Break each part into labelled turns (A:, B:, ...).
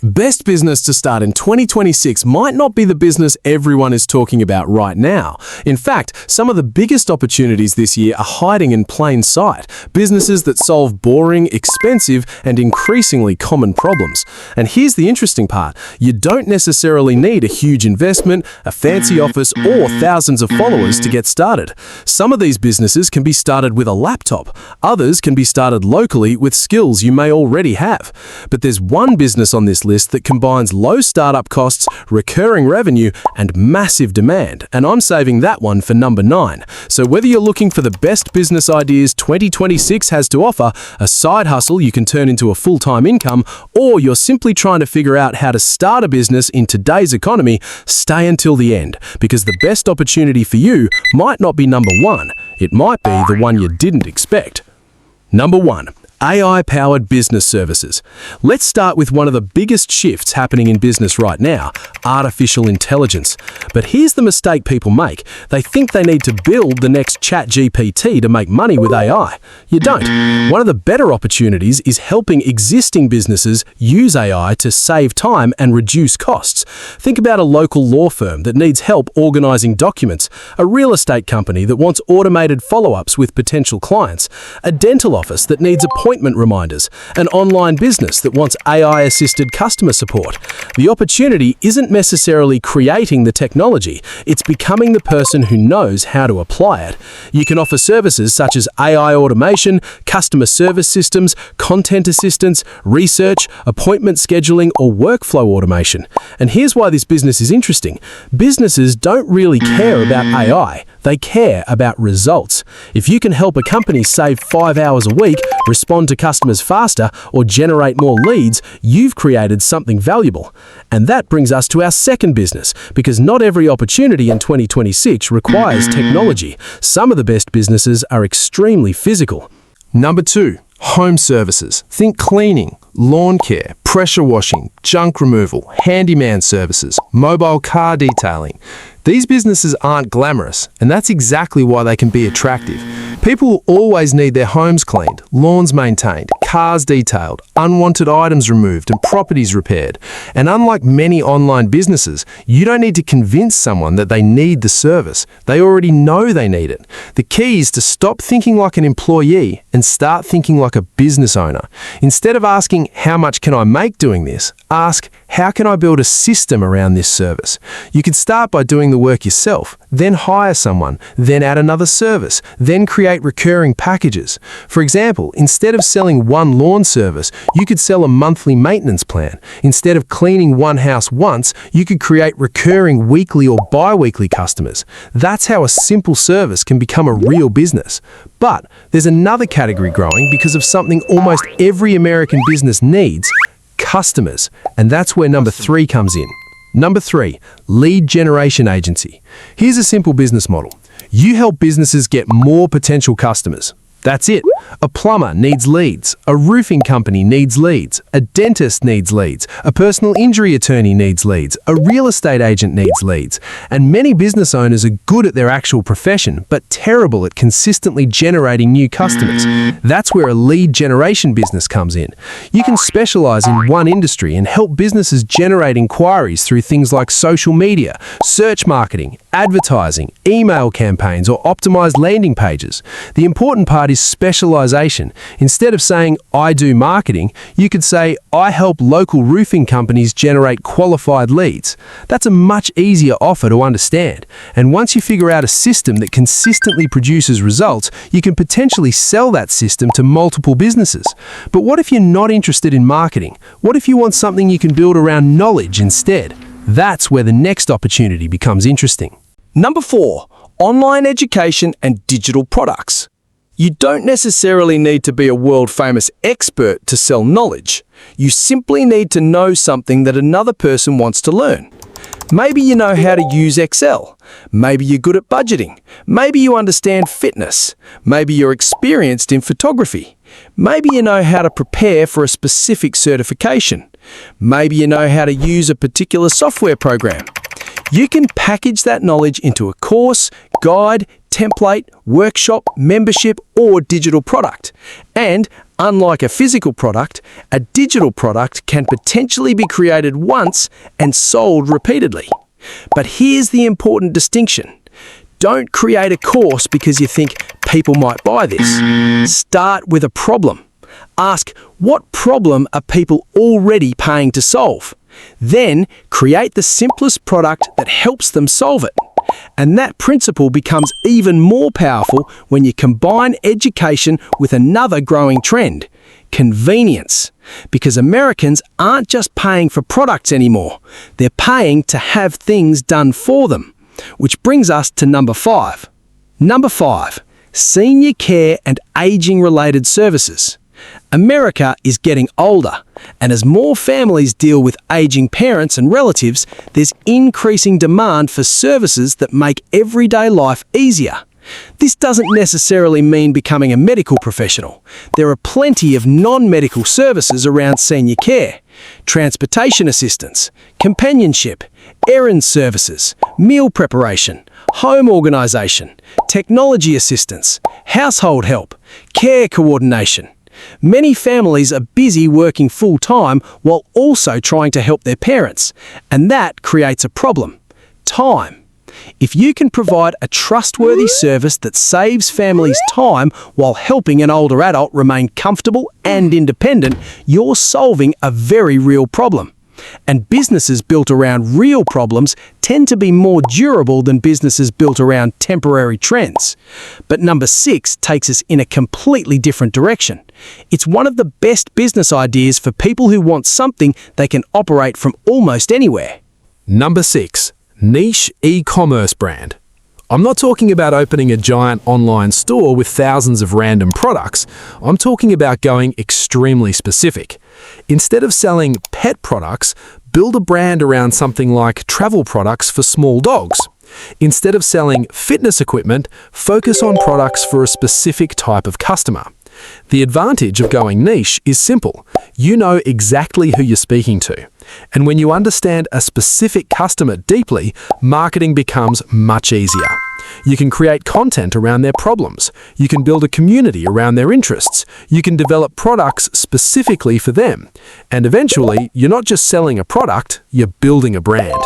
A: Best business to start in 2026 might not be the business everyone is talking about right now. In fact, some of the biggest opportunities this year are hiding in plain sight. Businesses that solve boring, expensive, and increasingly common problems. And here's the interesting part. You don't necessarily need a huge investment, a fancy office, or thousands of followers to get started. Some of these businesses can be started with a laptop. Others can be started locally with skills you may already have. But there's one business on this list that combines low startup costs, recurring revenue, and massive demand, and I'm saving that one for number 9. So whether you're looking for the best business ideas 2026 has to offer, a side hustle you can turn into a full-time income, or you're simply trying to figure out how to start a business in today's economy, stay until the end, because the best opportunity for you might not be number 1, it might be the one you didn't expect. Number 1. AI-powered business services. Let's start with one of the biggest shifts happening in business right now, artificial intelligence. But here's the mistake people make. They think they need to build the next ChatGPT to make money with AI. You don't. One of the better opportunities is helping existing businesses use AI to save time and reduce costs. Think about a local law firm that needs help organizing documents, a real estate company that wants automated follow-ups with potential clients, a dental office that needs appointment reminders, an online business that wants AI-assisted customer support. The opportunity isn't necessarily creating the technology, it's becoming the person who knows how to apply it. You can offer services such as AI automation, customer service systems, content assistance, research, appointment scheduling, or workflow automation. And here's why this business is interesting. Businesses don't really care about AI. They care about results. If you can help a company save 5 hours a week, respond to customers faster, or generate more leads, you've created something valuable. And that brings us to our second business, because not every opportunity in 2026 requires technology. Some of the best businesses are extremely physical. Number 2. Home services. Think cleaning, lawn care, pressure washing, junk removal, handyman services, mobile car detailing. These businesses aren't glamorous, and that's exactly why they can be attractive. People will always need their homes cleaned, lawns maintained, cars detailed, unwanted items removed, and properties repaired. And unlike many online businesses, you don't need to convince someone that they need the service. They already know they need it. The key is to stop thinking like an employee and start thinking like a business owner. Instead of asking, how much can I make doing this? Ask, how can I build a system around this service? You could start by doing the work yourself, then hire someone, then add another service, then create recurring packages. For example, instead of selling one lawn service, you could sell a monthly maintenance plan. Instead of cleaning one house once, you could create recurring weekly or bi-weekly customers. That's how a simple service can become a real business. But there's another category growing because of something almost every American business needs: customers. And that's where number 3 comes in. Number 3, lead generation agency. Here's a simple business model. You help businesses get more potential customers. That's it. A plumber needs leads. A roofing company needs leads. A dentist needs leads. A personal injury attorney needs leads. A real estate agent needs leads. And many business owners are good at their actual profession, but terrible at consistently generating new customers. That's where a lead generation business comes in. You can specialize in one industry and help businesses generate inquiries through things like social media, search marketing, advertising, email campaigns, or optimized landing pages. The important part is specialization. Instead of saying, I do marketing, you could say, I help local roofing companies generate qualified leads. That's a much easier offer to understand. And once you figure out a system that consistently produces results, you can potentially sell that system to multiple businesses. But what if you're not interested in marketing? What if you want something you can build around knowledge instead? That's where the next opportunity becomes interesting.
B: Number 4, online education and digital products. You don't necessarily need to be a world-famous expert to sell knowledge. You simply need to know something that another person wants to learn. Maybe you know how to use Excel. Maybe you're good at budgeting. Maybe you understand fitness. Maybe you're experienced in photography. Maybe you know how to prepare for a specific certification. Maybe you know how to use a particular software program. You can package that knowledge into a course, guide, template, workshop, membership, or digital product. And Unlike a physical product, a digital product can potentially be created once and sold repeatedly. But here's the important distinction. Don't create a course because you think people might buy this. Start with a problem. Ask, what problem are people already paying to solve? Then create the simplest product that helps them solve it. And that principle becomes even more powerful when you combine education with another growing trend, convenience. Because Americans aren't just paying for products anymore, they're paying to have things done for them. Which brings us to number 5. Number 5, senior care and aging-related services. America is getting older, and as more families deal with aging parents and relatives, there's increasing demand for services that make everyday life easier. This doesn't necessarily mean becoming a medical professional. There are plenty of non-medical services around senior care. Transportation assistance, companionship, errand services, meal preparation, home organisation, technology assistance, household help, care coordination. Many families are busy working full-time while also trying to help their parents, and that creates a problem: time. If you can provide a trustworthy service that saves families time while helping an older adult remain comfortable and independent, you're solving a very real problem. And businesses built around real problems tend to be more durable than businesses built around temporary trends. But number 6 takes us in a completely different direction. It's one of the best business ideas for people who want something they can operate from almost anywhere.
A: Number 6, niche e-commerce brand. I'm not talking about opening a giant online store with thousands of random products. I'm talking about going extremely specific. Instead of selling pet products, build a brand around something like travel products for small dogs. Instead of selling fitness equipment, focus on products for a specific type of customer. The advantage of going niche is simple. You know exactly who you're speaking to. And when you understand a specific customer deeply, marketing becomes much easier. You can create content around their problems. You can build a community around their interests. You can develop products specifically for them. And eventually, you're not just selling a product, you're building a brand.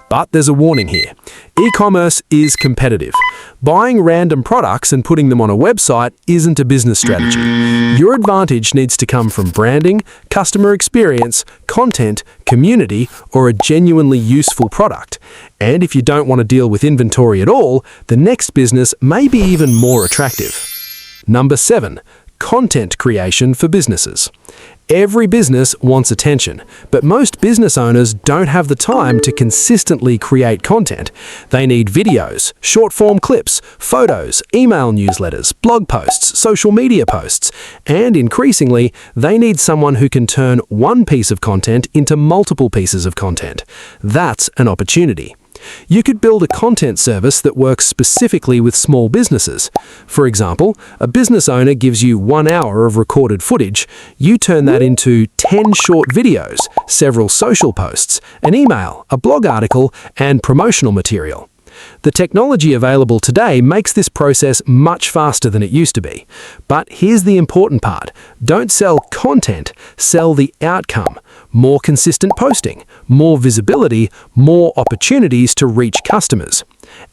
A: But there's a warning here. E-commerce is competitive. Buying random products and putting them on a website isn't a business strategy. Your advantage needs to come from branding, customer experience, content, community, or a genuinely useful product. And if you don't want to deal with inventory at all, the next business may be even more attractive. Number 7, content creation for businesses. Every business wants attention, but most business owners don't have the time to consistently create content. They need videos, short-form clips, photos, email newsletters, blog posts, social media posts, and increasingly, they need someone who can turn one piece of content into multiple pieces of content. That's an opportunity. You could build a content service that works specifically with small businesses. For example, a business owner gives you 1 hour of recorded footage. You turn that into 10 short videos, several social posts, an email, a blog article, and promotional material. The technology available today makes this process much faster than it used to be. But here's the important part. Don't sell content, sell the outcome. More consistent posting, more visibility, more opportunities to reach customers.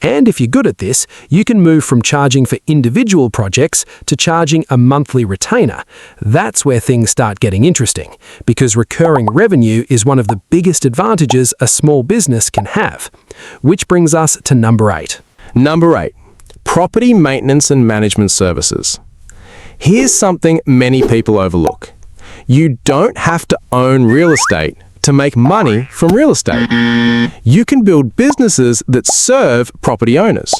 A: And if you're good at this, you can move from charging for individual projects to charging a monthly retainer. That's where things start getting interesting, because recurring revenue is one of the biggest advantages a small business can have. Which brings us to number 8.
B: Number 8, property maintenance and management services. Here's something many people overlook. You don't have to own real estate to make money from real estate. You can build businesses that serve property owners.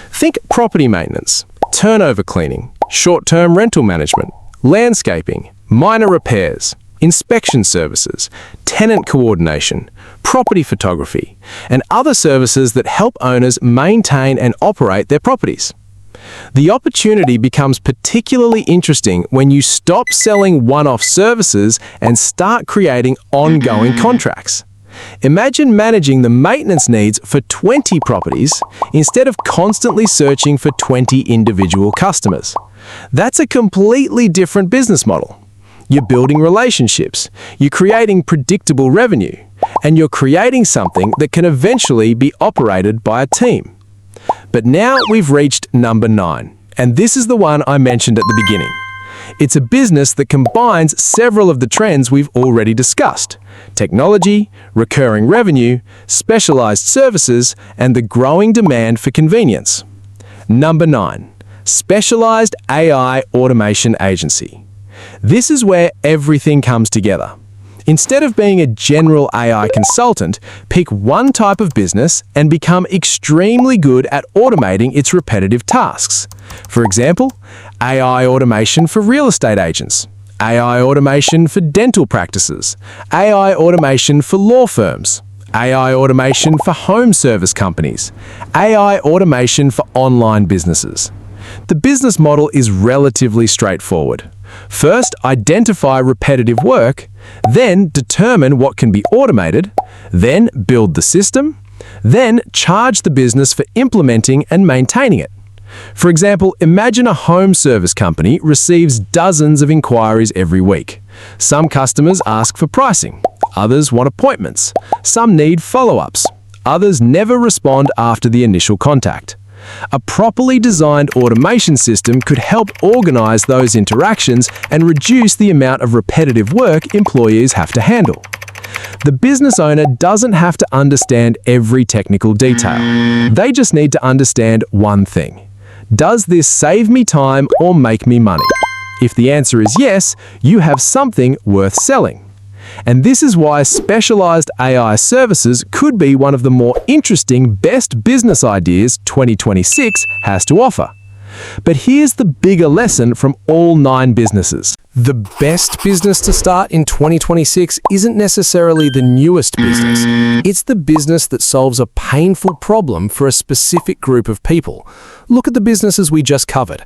B: Think property maintenance, turnover cleaning, short-term rental management, landscaping, minor repairs, inspection services, tenant coordination, property photography, and other services that help owners maintain and operate their properties. The opportunity becomes particularly interesting when you stop selling one-off services and start creating ongoing contracts.
A: Imagine managing the maintenance needs for 20 properties instead of constantly searching for 20 individual customers. That's a completely different business model. You're building relationships, you're creating predictable revenue, and you're creating something that can eventually be operated by a team. But now we've reached number 9, and this is the one I mentioned at the beginning. It's a business that combines several of the trends we've already discussed: technology, recurring revenue, specialized services, and the growing demand for convenience. Number 9, specialized AI automation agency. This is where everything comes together. Instead of being a general AI consultant, pick one type of business and become extremely good at automating its repetitive tasks. For example, AI automation for real estate agents, AI automation for dental practices, AI automation for law firms, AI automation for home service companies, AI automation for online businesses. The business model is relatively straightforward. First, identify repetitive work, then determine what can be automated, then build the system, then charge the business for implementing and maintaining it. For example, imagine a home service company receives dozens of inquiries every week. Some customers ask for pricing, others want appointments, some need follow-ups, others never respond after the initial contact. A properly designed automation system could help organize those interactions and reduce the amount of repetitive work employees have to handle. The business owner doesn't have to understand every technical detail. They just need to understand one thing. Does this save me time or make me money? If the answer is yes, you have something worth selling. And this is why specialized AI services could be one of the more interesting best business ideas 2026 has to offer. But here's the bigger lesson from all 9 businesses. The best business to start in 2026 isn't necessarily the newest business. It's the business that solves a painful problem for a specific group of people. Look at the businesses we just covered.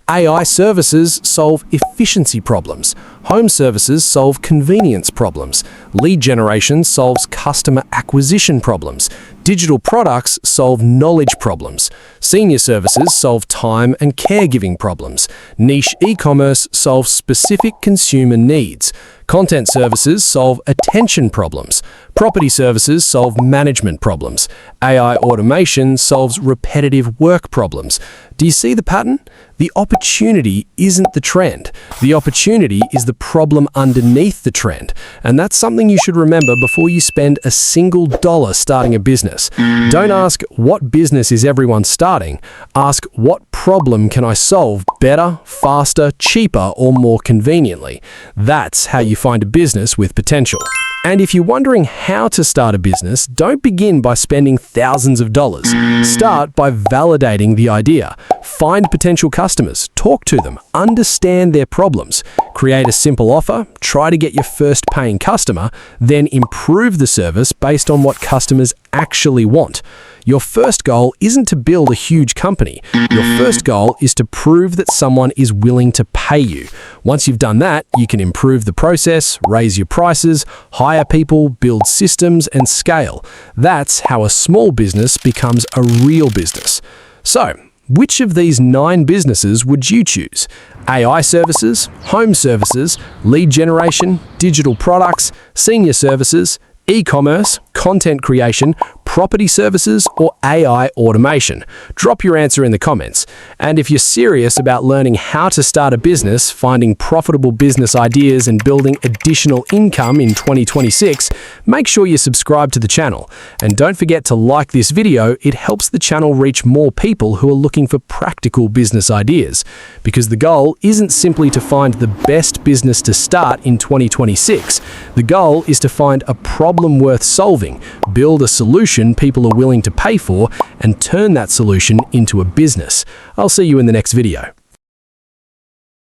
A: AI services solve efficiency problems. Home services solve convenience problems. Lead generation solves customer acquisition problems. Digital products solve knowledge problems. Senior services solve time and caregiving problems. Niche e-commerce solves specific consumer needs. Content services solve attention problems. Property services solve management problems. AI automation solves repetitive work problems. Do you see the pattern? The opportunity isn't the trend. The opportunity is the problem underneath the trend. And that's something you should remember before you spend a single dollar starting a business. Don't ask, what business is everyone starting? Ask, what problem can I solve better, faster, cheaper, or more conveniently? That's how you find a business with potential. And if you're wondering how to start a business, don't begin by spending thousands of dollars. Start by validating the idea. Find potential customers, talk to them, understand their problems, create a simple offer, try to get your first paying customer, then improve the service based on what customers actually want. Your first goal isn't to build a huge company. Your first goal is to prove that someone is willing to pay you. Once you've done that, you can improve the process, raise your prices, hire people, build systems, and scale. That's how a small business becomes a real business. So, which of these 9 businesses would you choose? AI services, home services, lead generation, digital products, senior services, e-commerce, content creation, property services, or AI automation? Drop your answer in the comments. And if you're serious about learning how to start a business, finding profitable business ideas, and building additional income in 2026, make sure you subscribe to the channel. And don't forget to like this video. It helps the channel reach more people who are looking for practical business ideas. Because the goal isn't simply to find the best business to start in 2026. The goal is to find a problem worth solving, build a solution people are willing to pay for, and turn that solution into a business. I'll see you in the next video.